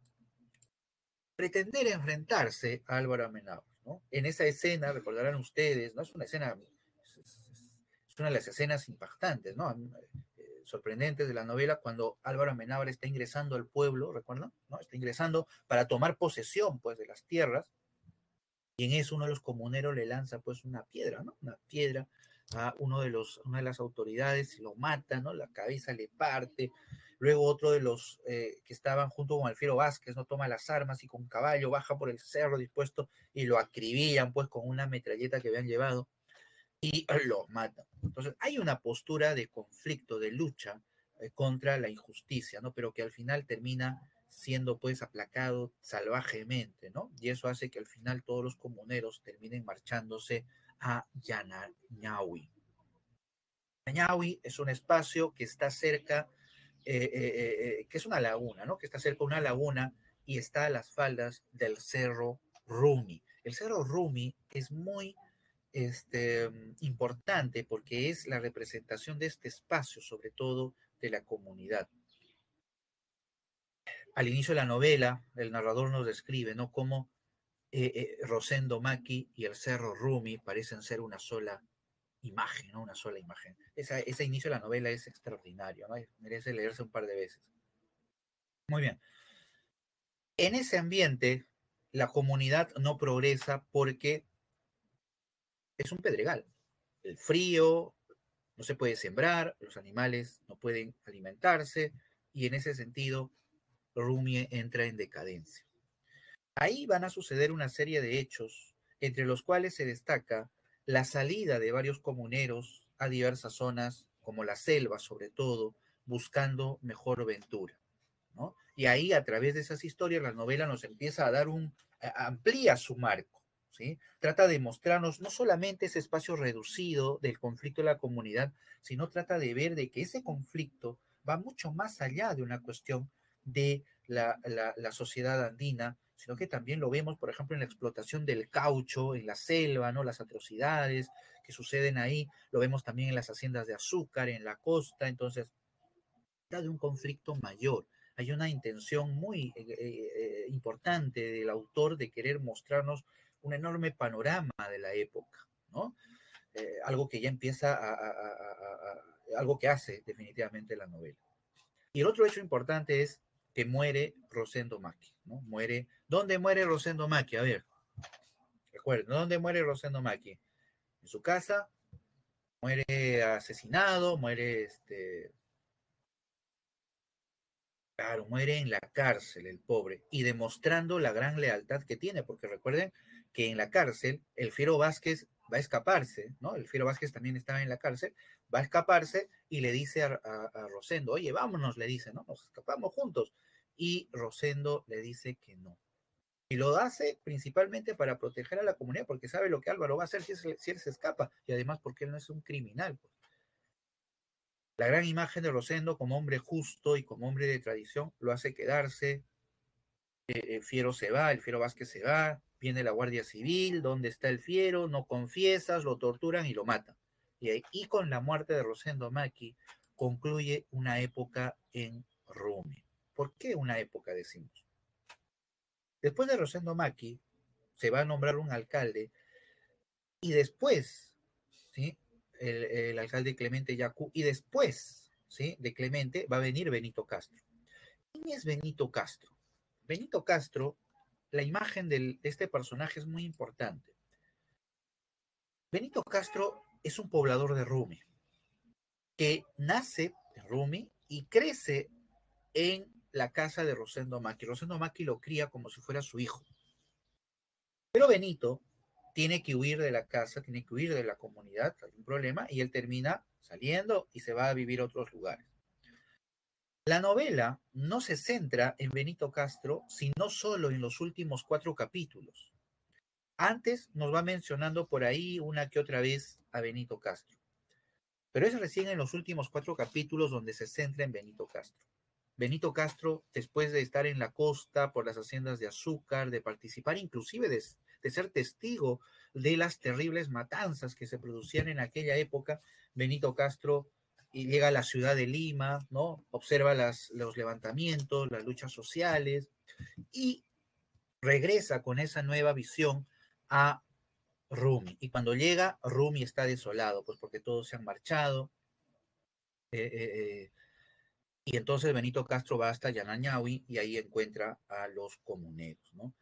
pretender enfrentarse a Álvaro Amenábar, ¿no? En esa escena, recordarán ustedes, ¿no? Es una escena, es una de las escenas impactantes, ¿no? Sorprendentes de la novela, cuando Álvaro Amenábar está ingresando al pueblo, ¿recuerdan? ¿No? Está ingresando para tomar posesión, pues, de las tierras, y en eso uno de los comuneros le lanza, pues, una piedra, ¿no? Una piedra a una de las autoridades y lo mata, ¿no? La cabeza le parte. Luego otro de los que estaban junto con Alfredo Vázquez, ¿no? Toma las armas y con caballo baja por el cerro dispuesto y lo acribillan pues con una metralleta que habían llevado y lo matan. Entonces hay una postura de conflicto, de lucha contra la injusticia, ¿no? Pero que al final termina siendo pues aplacado salvajemente, ¿no? Y eso hace que al final todos los comuneros terminen marchándose a Yanañahui. Yanañahui es un espacio que está cerca, que es una laguna, ¿no? Que está cerca de una laguna y está a las faldas del Cerro Rumi. El Cerro Rumi es muy importante porque es la representación de este espacio, sobre todo de la comunidad. Al inicio de la novela, el narrador nos describe, ¿no? Cómo Rosendo Maki y el Cerro Rumi parecen ser una sola imagen, ¿no? Una sola imagen. Ese inicio de la novela es extraordinario, ¿no? Merece leerse un par de veces. Muy bien. En ese ambiente, la comunidad no progresa porque es un pedregal. El frío, no se puede sembrar, los animales no pueden alimentarse y en ese sentido Rumi entra en decadencia. Ahí van a suceder una serie de hechos, entre los cuales se destaca la salida de varios comuneros a diversas zonas, como la selva sobre todo, buscando mejor ventura, ¿no? Y ahí, a través de esas historias, la novela nos empieza a dar amplía su marco, ¿sí? Trata de mostrarnos no solamente ese espacio reducido del conflicto de la comunidad, sino trata de ver de que ese conflicto va mucho más allá de una cuestión de la sociedad andina, sino que también lo vemos, por ejemplo, en la explotación del caucho, en la selva, ¿no? Las atrocidades que suceden ahí, lo vemos también en las haciendas de azúcar, en la costa, entonces, de un conflicto mayor. Hay una intención muy importante del autor de querer mostrarnos un enorme panorama de la época, ¿no? Algo que ya empieza algo que hace definitivamente la novela. Y el otro hecho importante es que muere Rosendo Maki, ¿no? Muere. ¿Dónde muere Rosendo Maki? A ver, recuerden, ¿dónde muere Rosendo Maki? En su casa, muere asesinado, muere claro, muere en la cárcel el pobre y demostrando la gran lealtad que tiene, porque recuerden que en la cárcel el Fiero Vázquez va a escaparse, ¿no? El Fiero Vázquez también estaba en la cárcel, va a escaparse y le dice a Rosendo, oye, vámonos, le dice, ¿no? Nos escapamos juntos. Y Rosendo le dice que no. Y lo hace principalmente para proteger a la comunidad, porque sabe lo que Álvaro va a hacer si él se escapa, y además porque él no es un criminal, pues. La gran imagen de Rosendo como hombre justo y como hombre de tradición lo hace quedarse. Fiero se va, el Fiero Vázquez se va, viene la Guardia Civil, ¿dónde está el Fiero? No confiesas, lo torturan y lo matan. Y con la muerte de Rosendo Maki concluye una época en Rumi. ¿Por qué una época, decimos? Después de Rosendo Maki se va a nombrar un alcalde y después, ¿sí? El alcalde Clemente Yacú, y después, ¿sí? De Clemente va a venir Benito Castro. ¿Quién es Benito Castro? Benito Castro, la imagen de este personaje es muy importante. Benito Castro es un poblador de Rumi, que nace en Rumi y crece en la casa de Rosendo Maki. Rosendo Maki lo cría como si fuera su hijo. Pero Benito tiene que huir de la casa, tiene que huir de la comunidad, hay un problema, y él termina saliendo y se va a vivir a otros lugares. La novela no se centra en Benito Castro, sino solo en los últimos 4 capítulos. Antes nos va mencionando por ahí una que otra vez a Benito Castro, pero es recién en los últimos 4 capítulos donde se centra en Benito Castro. Benito Castro, después de estar en la costa por las haciendas de azúcar, de participar inclusive de ser testigo de las terribles matanzas que se producían en aquella época, Benito Castro llega a la ciudad de Lima, ¿no? Observa los levantamientos, las luchas sociales y regresa con esa nueva visión a Rumi. Y cuando llega, Rumi está desolado, pues porque todos se han marchado. Eh, eh, eh, y entonces Benito Castro va hasta Yanañahui y ahí encuentra a los comuneros, ¿no?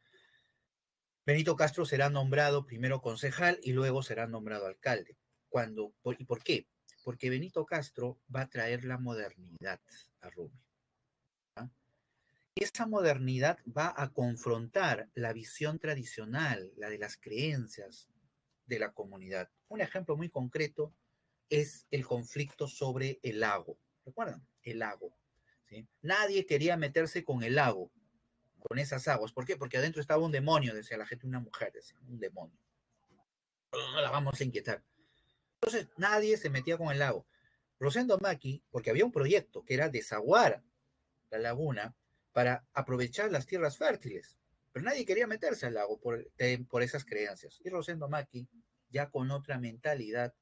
Benito Castro será nombrado primero concejal y luego será nombrado alcalde. ¿Y por qué? Porque Benito Castro va a traer la modernidad a Rumi. ¿Ah? Esa modernidad va a confrontar la visión tradicional, la de las creencias de la comunidad. Un ejemplo muy concreto es el conflicto sobre el lago. ¿Recuerdan? El lago. ¿Sí? Nadie quería meterse con el lago, con esas aguas. ¿Por qué? Porque adentro estaba un demonio, decía la gente, una mujer, decía, un demonio. No la vamos a inquietar. Entonces nadie se metía con el lago. Rosendo Maki, porque había un proyecto que era desaguar la laguna para aprovechar las tierras fértiles, pero nadie quería meterse al lago por esas creencias. Y Rosendo Maki, ya con otra mentalidad,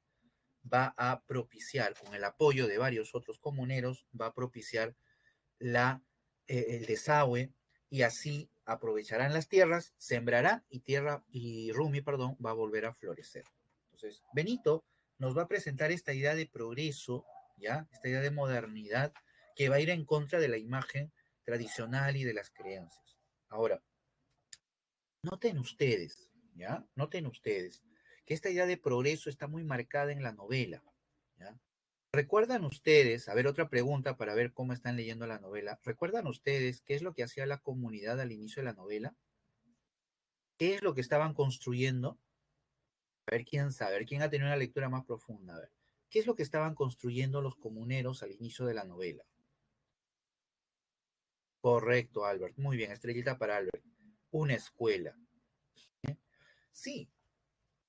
va a propiciar, con el apoyo de varios otros comuneros, va a propiciar el desagüe y así aprovecharán las tierras, sembrará y Rumi, perdón, va a volver a florecer. Entonces, Benito nos va a presentar esta idea de progreso, ¿ya? Esta idea de modernidad que va a ir en contra de la imagen tradicional y de las creencias. Ahora, noten ustedes, ¿ya? Noten ustedes que esta idea de progreso está muy marcada en la novela, ¿ya? ¿Recuerdan ustedes, a ver, otra pregunta para ver cómo están leyendo la novela? ¿Recuerdan ustedes qué es lo que hacía la comunidad al inicio de la novela? ¿Qué es lo que estaban construyendo? A ver quién sabe, a ver quién ha tenido una lectura más profunda. A ver, ¿qué es lo que estaban construyendo los comuneros al inicio de la novela? Correcto, Albert. Muy bien, estrellita para Albert. Una escuela. Sí,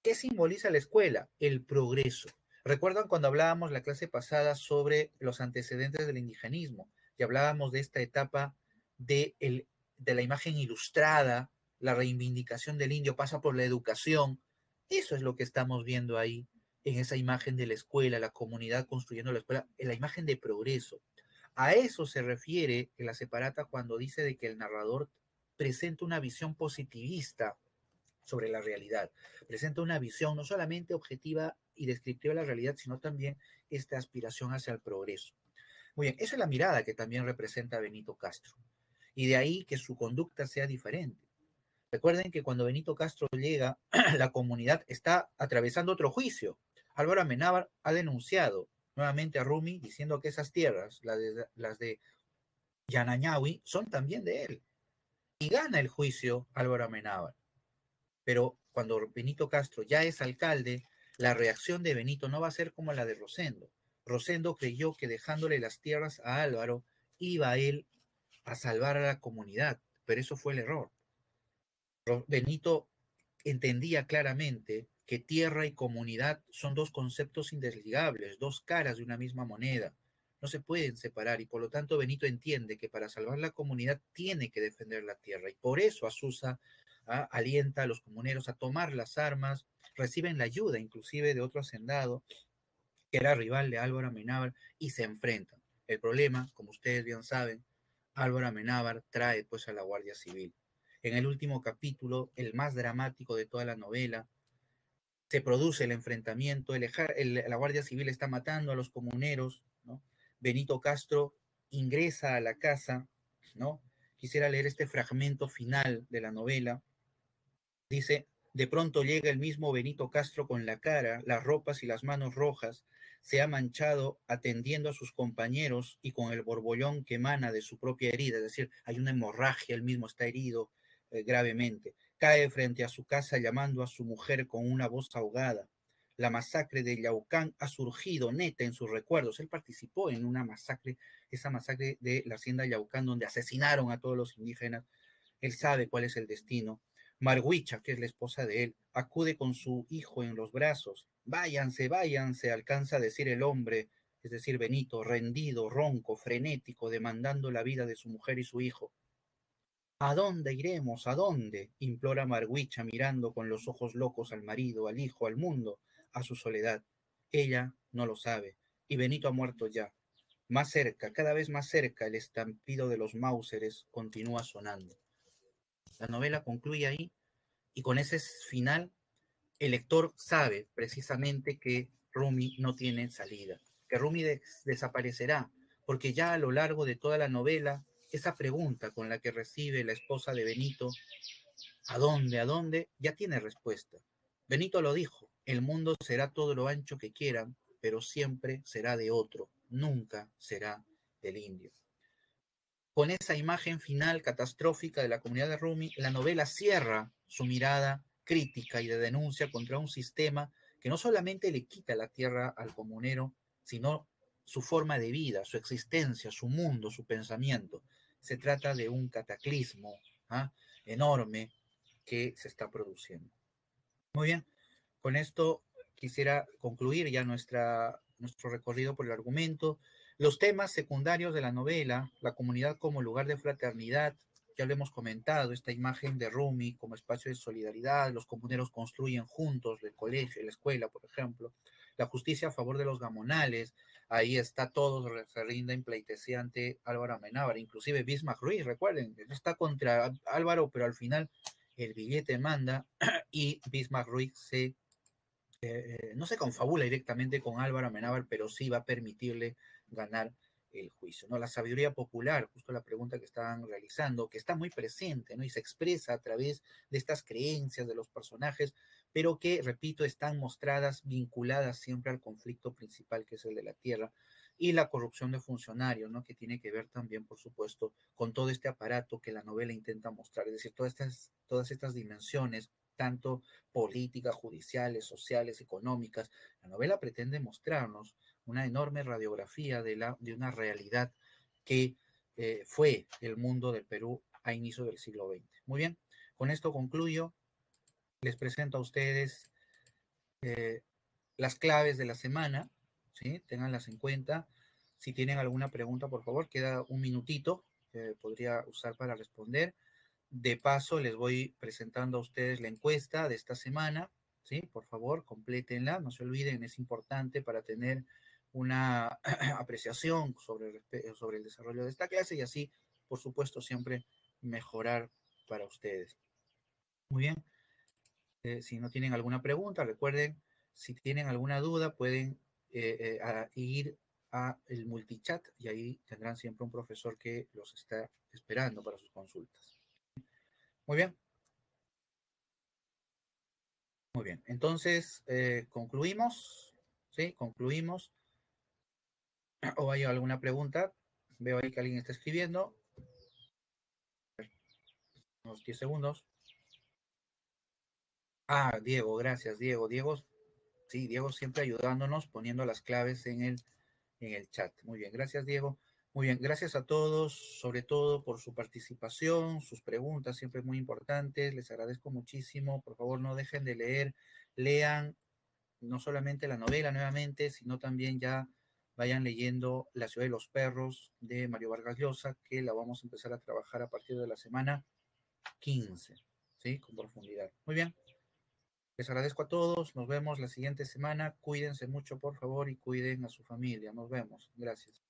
¿qué simboliza la escuela? El progreso. ¿Recuerdan cuando hablábamos la clase pasada sobre los antecedentes del indigenismo? Y hablábamos de esta etapa de la imagen ilustrada, la reivindicación del indio pasa por la educación. Eso es lo que estamos viendo ahí, en esa imagen de la escuela, la comunidad construyendo la escuela, en la imagen de progreso. A eso se refiere en la separata cuando dice de que el narrador presenta una visión positivista sobre la realidad. Presenta una visión no solamente objetiva y descriptiva de la realidad, sino también esta aspiración hacia el progreso. Muy bien, esa es la mirada que también representa Benito Castro. Y de ahí que su conducta sea diferente. Recuerden que cuando Benito Castro llega, la comunidad está atravesando otro juicio. Álvaro Amenábar ha denunciado nuevamente a Rumi diciendo que esas tierras, las de Yanañahui, son también de él. Y gana el juicio Álvaro Amenábar. Pero cuando Benito Castro ya es alcalde, la reacción de Benito no va a ser como la de Rosendo. Rosendo creyó que dejándole las tierras a Álvaro iba él a salvar a la comunidad, pero eso fue el error. Benito entendía claramente que tierra y comunidad son dos conceptos indesligables, dos caras de una misma moneda. No se pueden separar y por lo tanto Benito entiende que para salvar la comunidad tiene que defender la tierra y por eso Azusa alienta a los comuneros a tomar las armas, reciben la ayuda inclusive de otro hacendado que era rival de Álvaro Amenábar y se enfrentan. El problema, como ustedes bien saben, Álvaro Amenábar trae pues a la Guardia Civil. En el último capítulo, el más dramático de toda la novela, se produce el enfrentamiento, la Guardia Civil está matando a los comuneros, ¿no? Benito Castro ingresa a la casa, ¿no? Quisiera leer este fragmento final de la novela. Dice, de pronto llega el mismo Benito Castro con la cara, las ropas y las manos rojas, se ha manchado atendiendo a sus compañeros y con el borbollón que emana de su propia herida, es decir, hay una hemorragia, él mismo está herido gravemente. Cae frente a su casa llamando a su mujer con una voz ahogada. La masacre de Yaucán ha surgido neta en sus recuerdos. Él participó en una masacre, esa masacre de la hacienda Yaucán, donde asesinaron a todos los indígenas. Él sabe cuál es el destino. Marguicha, que es la esposa de él, acude con su hijo en los brazos. Váyanse, váyanse, alcanza a decir el hombre, es decir, Benito, rendido, ronco, frenético, demandando la vida de su mujer y su hijo. ¿A dónde iremos? ¿A dónde? Implora Marguicha mirando con los ojos locos al marido, al hijo, al mundo, a su soledad. Ella no lo sabe, y Benito ha muerto ya. Más cerca, cada vez más cerca, el estampido de los Mauseres continúa sonando. La novela concluye ahí y con ese final el lector sabe precisamente que Rumi no tiene salida, que Rumi desaparecerá, porque ya a lo largo de toda la novela, esa pregunta con la que recibe la esposa de Benito, ¿a dónde? ¿A dónde? Ya tiene respuesta. Benito lo dijo, El mundo será todo lo ancho que quieran, pero siempre será de otro, nunca será del indio. Con esa imagen final catastrófica de la comunidad de Rumi, la novela cierra su mirada crítica y de denuncia contra un sistema que no solamente le quita la tierra al comunero, sino su forma de vida, su existencia, su mundo, su pensamiento. Se trata de un cataclismo ¿ah? Enorme que se está produciendo. Muy bien, con esto quisiera concluir ya nuestro recorrido por el argumento. Los temas secundarios de la novela, la comunidad como lugar de fraternidad, ya lo hemos comentado, esta imagen de Rumi como espacio de solidaridad, los comuneros construyen juntos el colegio, la escuela, por ejemplo, la justicia a favor de los gamonales, ahí está todos se rinden pleitesía ante Álvaro Amenábar, inclusive Bismarck Ruiz, recuerden, está contra Álvaro, pero al final el billete manda y Bismarck Ruiz no se confabula directamente con Álvaro Amenábar, pero sí va a permitirle ganar el juicio, ¿no? La sabiduría popular, justo la pregunta que estaban realizando, que está muy presente, ¿no? Y se expresa a través de estas creencias de los personajes, pero que, repito, están mostradas, vinculadas siempre al conflicto principal, que es el de la tierra, y la corrupción de funcionarios, ¿no? Que tiene que ver también, por supuesto, con todo este aparato que la novela intenta mostrar, es decir, todas estas dimensiones, tanto políticas, judiciales, sociales, económicas. La novela pretende mostrarnos una enorme radiografía de una realidad que fue el mundo del Perú a inicio del siglo XX. Muy bien, con esto concluyo. Les presento a ustedes eh, las claves de la semana, ¿sí? Ténganlas en cuenta. Si tienen alguna pregunta, por favor, queda un minutito que podría usar para responder. De paso, les voy presentando a ustedes la encuesta de esta semana, ¿sí? Por favor, complétenla, no se olviden, es importante para tener una apreciación sobre el desarrollo de esta clase y así, por supuesto, siempre mejorar para ustedes. Muy bien, si no tienen alguna pregunta, recuerden, si tienen alguna duda, pueden ir a el multichat y ahí tendrán siempre un profesor que los está esperando para sus consultas. Muy bien. Muy bien, entonces concluimos, ¿sí? Concluimos. ¿O hay alguna pregunta? Veo ahí que alguien está escribiendo. Unos 10 segundos. Ah, Diego, gracias, Diego. Diego, sí, Diego siempre ayudándonos, poniendo las claves en el chat. Muy bien, gracias, Diego. Muy bien, gracias a todos, sobre todo por su participación, sus preguntas, siempre muy importantes. Les agradezco muchísimo. Por favor, no dejen de leer. Lean no solamente la novela nuevamente, sino también ya vayan leyendo La ciudad de los perros de Mario Vargas Llosa, que la vamos a empezar a trabajar a partir de la semana 15, ¿sí? Con profundidad. Muy bien. Les agradezco a todos. Nos vemos la siguiente semana. Cuídense mucho, por favor, y cuiden a su familia. Nos vemos. Gracias.